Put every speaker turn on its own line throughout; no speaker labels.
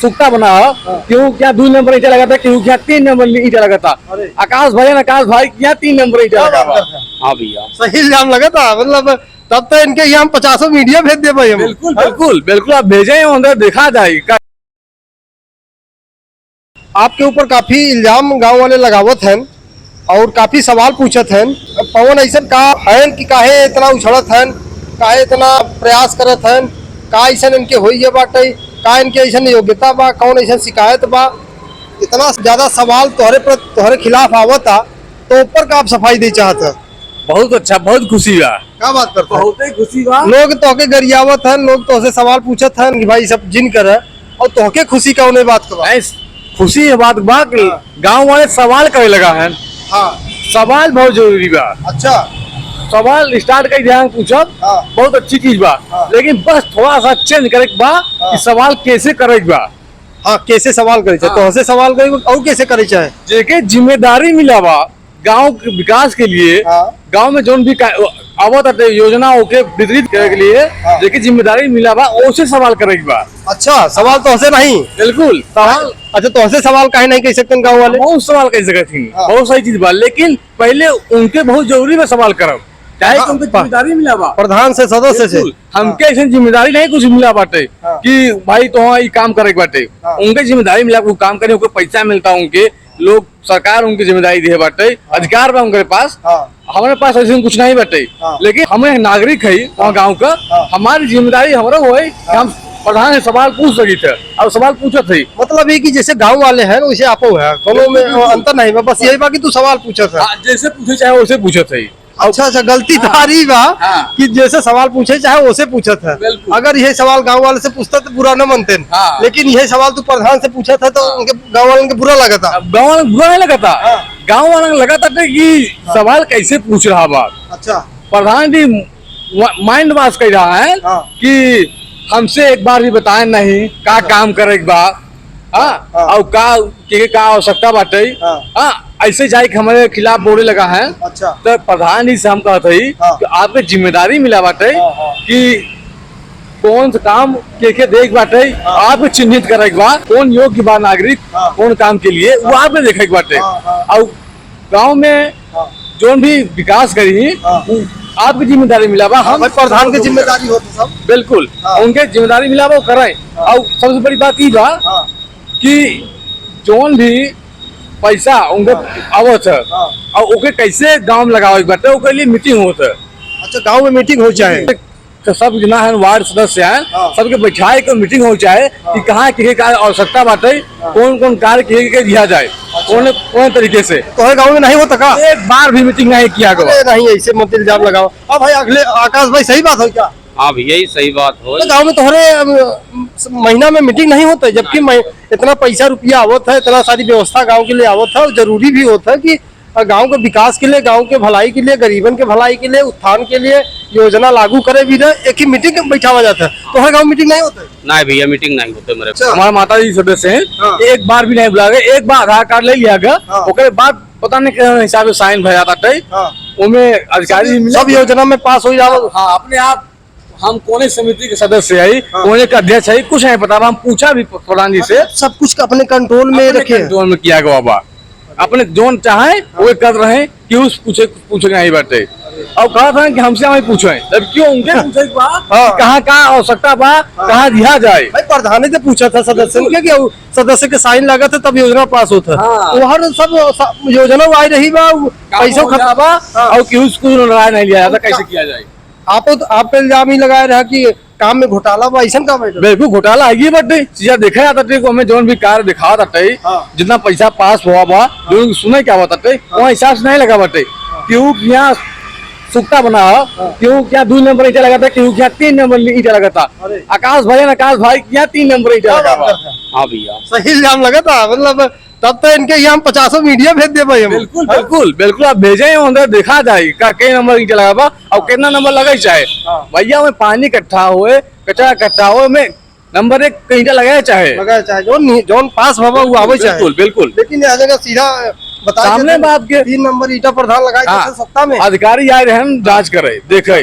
सुक्ता बना क्यों क्या 2 नंबर ईटा लगा था, क्यों क्या 3 नंबर ईटा लगा था। आकाश भाई क्या 3 नंबर ईटा लगा था। हाँ भैया
सही इल्जाम लगा था, मतलब तब तो इनके यहाँ 50 मीडिया भेज दे भाई।
बिल्कुल बिल्कुल बिल्कुल, आप भेजे अंदर देखा जाए।
आपके ऊपर काफी इल्जाम गांव वाले लगावत हैं और काफी सवाल पूछत हैं। पवन ऐसा का है कि काहे इतना उछड़त हैं, काहे इतना प्रयास करत हैं, का ऐसा इनके होइए बाटे, का इनके ऐसा योग्यता बा, कौन ऐसा शिकायत बा, इतना ज्यादा सवाल तोहरे खिलाफ आवता, तो ऊपर का आप सफाई दे चाहत।
बहुत अच्छा, बहुत खुशी बा।
क्या बात करते हैं?
बहुत ही खुशी बा।
लोग तोहके गरियावत हैं, लोग तोहसे सवाल पूछत हैं कि भाई सब जिन करे, और तोहके खुशी का उन्हें बात करो।
खुशी है बात बा कि गाँव वाले सवाल करे लगा है।
हाँ
सवाल बहुत जरूरी बा।
अच्छा
सवाल स्टार्ट कर ध्यान पूछब बहुत अच्छी चीज बा, लेकिन बस थोड़ा सा चेंज करे बा कि सवाल कैसे करे बा।
हाँ कैसे सवाल करे चाहे, तोहसे सवाल करे और कैसे करे चाहे,
जेके जिम्मेदारी मिला बा गांव के विकास के लिए। गांव में जोन भी आवत योजना के वितरित करे के लिए जेके जिम्मेदारी मिला बा, उसे सवाल करे बा।
अच्छा सवाल तोहसे नहीं?
बिल्कुल सवाल।
अच्छा तोहसे सवाल काहे नहीं कह सकते गाँव वाले?
बहुत सवाल कह सकते, बहुत सारी चीज बा, लेकिन पहले उनके बहुत जरूरी में सवाल करब, चाहे उनके जिम्मेदारी मिला बा
प्रधान से सदस्य से।
हमके ऐसे जिम्मेदारी नहीं कुछ मिला बाटे कि भाई तो ये काम करे बाटे। उनके जिम्मेदारी मिला, वो काम करे, उनको पैसा मिलता, उनके लोग सरकार उनकी जिम्मेदारी दे बाटे, अधिकार बा उनके पास। हमारे पास ऐसे कुछ नहीं बाटे, लेकिन हमें नागरिक है वहाँ गाँव का, हमारी जिम्मेदारी हमारा वो है कि हम प्रधान से सवाल पूछ सकी थे और सवाल पूछा थे।
मतलब ये कि जैसे गांव वाले हैं वैसे आप है, दोनों में अंतर नहीं, बस यही बाकी तू सवाल पूछा था।
जैसे पूछे चाहे वैसे पूछे थे।
अच्छा अच्छा, गलती तारी बा कि जैसे सवाल पूछे चाहे वैसे पूछा था। अगर यह सवाल गांव वाले से पूछता तो बुरा न मानते, लेकिन यह सवाल तू प्रधान से पूछा था तो उनके गांव वालों को बुरा लगा था।
गाँव वाले बुरा नहीं लगा था, गाँव वाले लगा था कि सवाल कैसे पूछ रहा बात। अच्छा प्रधान जी माइंड वॉश कर रहा है कि हमसे एक बार भी बताए नहीं का काम करे एक बार, और का आवश्यकता बाटे। ऐसे जाए कि हमारे खिलाफ बोले लगा है। अच्छा तो प्रधान जी से हम कहते कि आपके जिम्मेदारी मिला बाटे कि कौन सा काम के देख बाटे, आपको चिन्हित करे के बाद कौन योग्य बा नागरिक कौन काम के लिए, वो आपने देखे के बाटे। और गाँव में जो भी विकास करी आपकी जिम्मेदारी मिला बा, हम
प्रधान की जिम्मेदारी होती सब।
बिल्कुल उनके जिम्मेदारी मिला वो करें। और सबसे बड़ी बात ये बा कि जोन भी पैसा उनके आवत है और ओके कैसे गांव में लगावे बाटे, ओके लिए मीटिंग होता है।
अच्छा गांव में मीटिंग हो जाए
तो सब जना है वार्ड सदस्य हैं, सबके बैठाए के मीटिंग हो जाए कि कहाँ किसी का आवश्यकता बाटे, कौन कौन कार्य के दिया जाए, कौन तरीके से।
तो गाँव में नहीं होता का?
एक बार भी मीटिंग नहीं किया गया।
नहीं ऐसे मत इल्जाम लगाओ। अब भाई अगले आकाश भाई सही बात हो क्या?
हाँ भैया यही सही बात हो।
तो गाँव में तुम्हारे महीना में मीटिंग नहीं होता, जबकि इतना पैसा रुपया आवत है, इतना सारी व्यवस्था गाँव के लिए आवत है, और जरूरी भी होता है कि गांव के विकास के लिए, गांव के भलाई के लिए, गरीबन के भलाई के लिए, उत्थान के लिए योजना लागू करे भी ना, एक ही मीटिंग बैठावा जाता है। तो हर गांव मीटिंग नहीं होता है?
नहीं भैया मीटिंग नहीं होते मेरे।
हमारे माता जी सदस्य हैं, एक बार भी नहीं बुला गए, एक बार आधार कार्ड ले लिया गया, उसके बाद पता नहीं किस हिसाब से साइन भर जाता है, उनमें अधिकारी
सब योजना में पास हो जाओ।
हाँ अपने आप हम कोने समिति के सदस्य है, कोने का अध्यक्ष है, कुछ नहीं पता। हम पूछा भी प्रधान जी से,
सब कुछ अपने कंट्रोल में रखे,
कंट्रोल में किया गया बा, अपने जोन चाहे वो कर रहे हैं कि उस पूछे नहीं बैठे। और कहा था कि हमसे हमें पूछे, जब क्यों उनके पूछे कहाँ कहाँ आवश्यकता बा, कहाँ दिया जाए।
भाई प्रधान ने पूछा था सदस्य के, सदस्य के साइन लगा था तब योजना पास होता है। वहाँ सब योजना आई रही बा, पैसा खत्म बा,
और कि उसको निर्णय नहीं लिया जाता कैसे किया जाए।
आप पे इल्जाम ही लगाया रहा कि काम में घोटाला बा, ऐसा का बैठा?
बिल्कुल घोटाला आगे बटे चीजा देखा जाता है, हमें जो भी कार्य दिखा जाता है, जितना पैसा पास हुआ बा, जो सुने क्या होता है वहाँ हिसाब से नहीं लगा बटे। क्यों यहाँ सुक्ता बना क्यों क्या 2 नंबर ईटा लगा था, क्यों क्या 3 नंबर ईटा लगा था। आकाश भाई क्या 3 नंबर ईटा लगा था।
हाँ भैया
सही इल्जाम लगा था, मतलब तब तो इनके यहाँ 50 मीडिया भेज दे भाई।
बिल्कुल बिल्कुल बिल्कुल, आप भेजे अंदर देखा जाए कई नंबर ईटा लगा बा और कितना नंबर लगा चाहे। भैया में पानी इकट्ठा हुए, कचरा इकट्ठा हुए, में नंबर 1 ईटा लगाया चाहे,
जोन पास बाबा वो आवे चाहे।
बिल्कुल बिल्कुल,
लेकिन यहाँ जगह सीधा
सामने बात के
3 नंबर ईटा प्रधान लगाए सत्ता में।
अधिकारी आए रहे जांच करे देखे,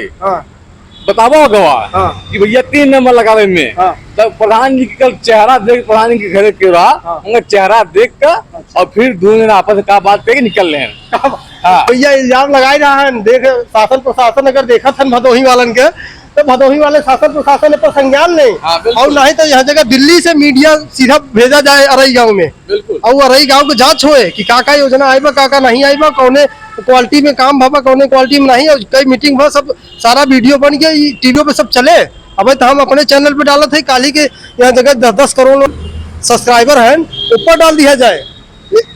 बतावा गवा
हाँ।
कि भैया 3 नंबर लगावे में।
हाँ।
तब प्रधान जी के कल चेहरा देख, प्रधान जी के घर के रहा, उनका चेहरा देख कर और फिर दोनों ने आपस में का बात करके निकल रहे हैं। हाँ।
भैया इल्जाम लगाए रहा है, देख शासन प्रशासन अगर देखा था भदोही वालन के, तो भदोही वाले शासन प्रशासन ने पर संज्ञान नहीं।
हाँ, बिल्कुल।
और नहीं तो यह जगह दिल्ली से मीडिया सीधा भेजा जाए अरई गांव में,
बिल्कुल।
और अरई गांव के जांच होए कि काका योजना आएगा काका नहीं आएगा, कौने क्वालिटी में काम भावा कौने क्वालिटी में नहीं, और कई मीटिंग भा सब सारा वीडियो बन गया, टीवी पे सब चले। अब तो हम अपने चैनल पे डाला थे काली के यहाँ जगह 10-10 करोड़ सब्सक्राइबर हैं, ऊपर डाल दिया जाए।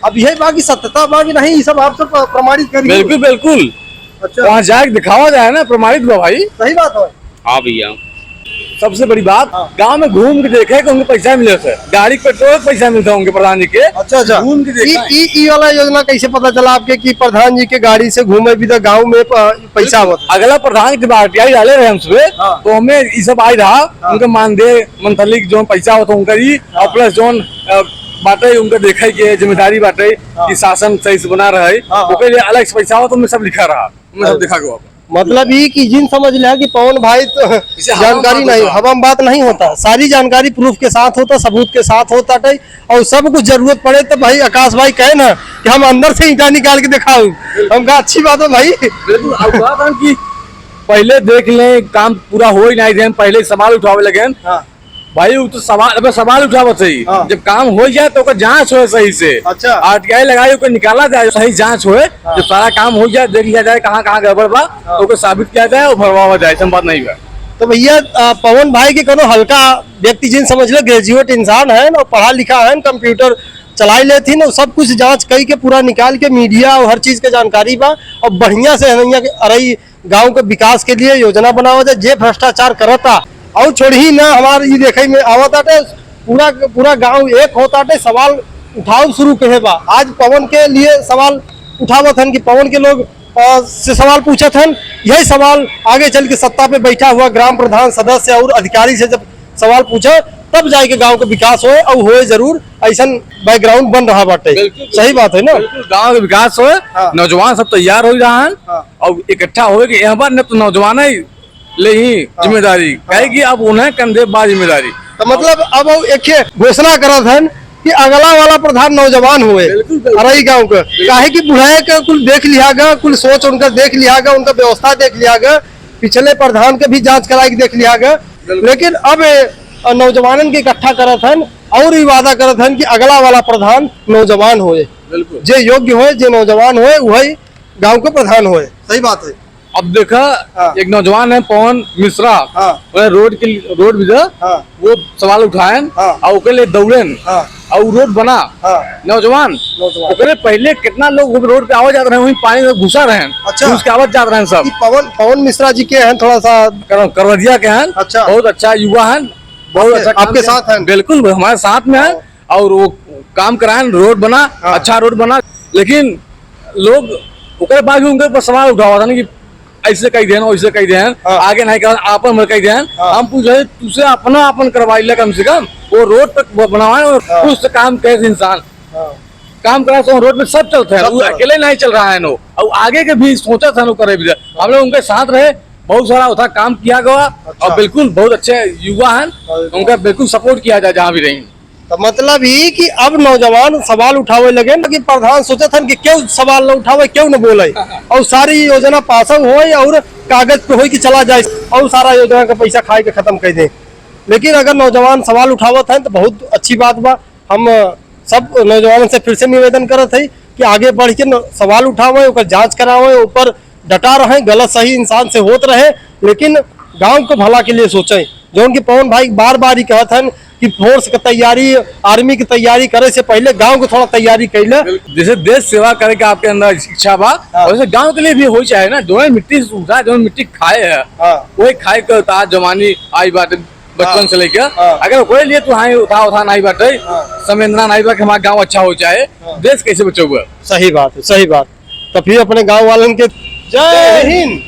अब यह बाकी सत्यता बाकी नहीं, ये सब आप सब प्रमाणित करिए।
बिल्कुल बिल्कुल।
अच्छा,
वहाँ जाके दिखावा जाए ना, प्रमाणित बा भाई।
सही बात है।
हाँ भैया।
सबसे बड़ी बात, गांव में घूम के देखे कि उनको पैसा मिले थे, गाड़ी के पेट्रोल पैसा मिलता है उनके प्रधान जी के।
अच्छा,
घूम के देखा है।
ई वाला योजना कैसे पता चला आपके कि प्रधान जी के गाड़ी से घूमे भी तो गाँव में पैसा होता?
अगला प्रधान जब आरटीआई डाले रहे हमसे,
हाँ।
तो हमें ये सब आई रहा, उनका मानदेय मंथली जो पैसा होता उनका ही, और प्लस जो बाटे उनका देखे के जिम्मेदारी बाटे कि शासन सही से बना रहे, ओके लिए अलग से पैसा हो तो मैं सब लिखा रहा, मैं सब दिखा गया।
मतलब ये कि जिन समझ लिया कि पवन भाई तो जानकारी नहीं, हवा में बात नहीं होता, सारी जानकारी प्रूफ के साथ होता, सबूत के साथ होता है। और सब कुछ जरूरत पड़े तो भाई आकाश भाई कहे ना कि हम अंदर से ईंटा निकाल के दिखाऊं, हम कहा अच्छी बात है भाई।
बिल्कुल। अब बात है कि पहले देख लें, काम पूरा हो ही नहीं रहे, पहले सवाल उठावे लगे। भाई वो तो सवाल उठावत सही, जब काम हो जाए तो ओकर जांच हो सही से।
अच्छा।
आरटीआई लगाई ओकर निकाला जाए, सही जांच होए, जब सारा काम हो जाए, देख लिया जाए कहाँ कहाँ गड़बड़ बा, तो ओकर साबित किया जाए और भरवावा जाए, ऐसा बात नहीं है।
तो भैया पवन भाई के कोनो हल्का व्यक्ति जिन समझ लो ग्रेजुएट इंसान है और पढ़ा लिखा है, कंप्यूटर चलाई लेती ना, सब कुछ जांच कई के पूरा निकाल के मीडिया और हर चीज के जानकारी बा, और बढ़िया से अरई गाँव के विकास के लिए योजना बनावा जाए। जे भ्रष्टाचार करता और छोड़ी ना हमारे ये देखे में आवता, पूरा गांव एक होता, सवाल उठाव शुरू कहे बा। आज पवन के लिए सवाल उठावत हन कि पवन के लोग से सवाल पूछत हन, यही सवाल आगे चल के सत्ता पे बैठा हुआ ग्राम प्रधान सदस्य और अधिकारी से जब सवाल पूछा, तब जाके गांव का विकास होए, और होए जरूर, ऐसा बैकग्राउंड बन रहा बाटे। सही बात है ना,
गाँव का विकास होए, नौजवान सब तैयार हो रहा है और इकट्ठा हो कि यहाँ पर न तो नौजवान ही ले ही जिम्मेदारी कहे कि अब उन्हें कंधे बा जिम्मेदारी।
तो मतलब अब एक घोषणा करत हन कि अगला वाला प्रधान नौजवान हुए अरई गांव का, काहे कि बुढ़ाए का कुल देख लिया गया, कुल सोच उनका देख लिया गया, उनका व्यवस्था देख लिया गया, पिछले प्रधान के भी जांच कराई के देख लिया गया। लेकिन अब नौजवानन के इकट्ठा करत हन और ये वादा करत हन कि अगला वाला प्रधान नौजवान होए, जे योग्य होए, जे नौजवान होए, वही गाँव के प्रधान होए। सही बात है।
अब देखा, एक नौजवान है पवन मिश्रा, रोड भी वो सवाल उठाए और उसके लिए दौड़े और रोड बना। नौजवान पहले कितना लोग रोड पे आवाज जाते रहे, वहीं पानी में घुसा रहे,
अच्छा,
उसके आवाज जाते रहे सब।
पवन मिश्रा जी के हैं, थोड़ा सा
करवदिया के हैं।
अच्छा।
बहुत अच्छा युवा है, बहुत अच्छा
आपके साथ है।
बिल्कुल हमारे साथ में है, और वो काम कराए, रोड बना, अच्छा रोड बना। लेकिन लोग बाद उनके ऊपर सवाल उठावा था कि ऐसे कही देन, वैसे कही देन, आगे नहीं कर आपन मत कही देन। हम पूछे तुझसे अपना अपन करवाई ले, कम से कम वो रोड तक बनवाए और कुछ काम कैसे इंसान काम करा, तो रोड पे सब चलते हैं, अकेले नहीं चल रहा है नो, और आगे के भी सोचा था करे भी, हम लोग उनके साथ रहे, बहुत सारा उठा काम किया गया। और बिल्कुल बहुत अच्छे युवा हैं, उनका बिल्कुल सपोर्ट किया जाए जहाँ भी रही।
तो मतलब ये कि अब नौजवान सवाल उठावे लगे कि प्रधान सोचे थे कि क्यों सवाल न उठावे, क्यों न बोले, और सारी योजना पास हो और कागज पे हो कि चला जाए और सारा योजना का पैसा खाए के खत्म कर दे। लेकिन अगर नौजवान सवाल उठावत हैं तो बहुत अच्छी बात बा। हम सब नौजवानों से फिर से निवेदन करत है कि आगे बढ़ के सवाल उठावे, ऊपर जांच करावे, ऊपर डटा रहे, गलत सही इंसान से होत रहे, लेकिन गाँव को भला के लिए सोचे। जो उनके पवन भाई बार बार ही कहते हैं कि फोर्स की तैयारी, आर्मी की तैयारी करे से पहले गांव को थोड़ा तैयारी कैले।
जैसे देश सेवा करे के आपके अंदर इच्छा बा, वैसे गांव के लिए भी हो चाहे ना, जो मिट्टी से उठा, जो मिट्टी खाए है वही खाए के उतार जवानी आई बात बचपन से लेकर। अगर कोई लिए तो हाँ उठा नहीं बाटे, संवेदना नहीं बा कि हमारा गाँव अच्छा हो जाए, देश कैसे बचोगे।
सही बात है, सही बात। तो फिर अपने गाँव वालन के जय हिंद।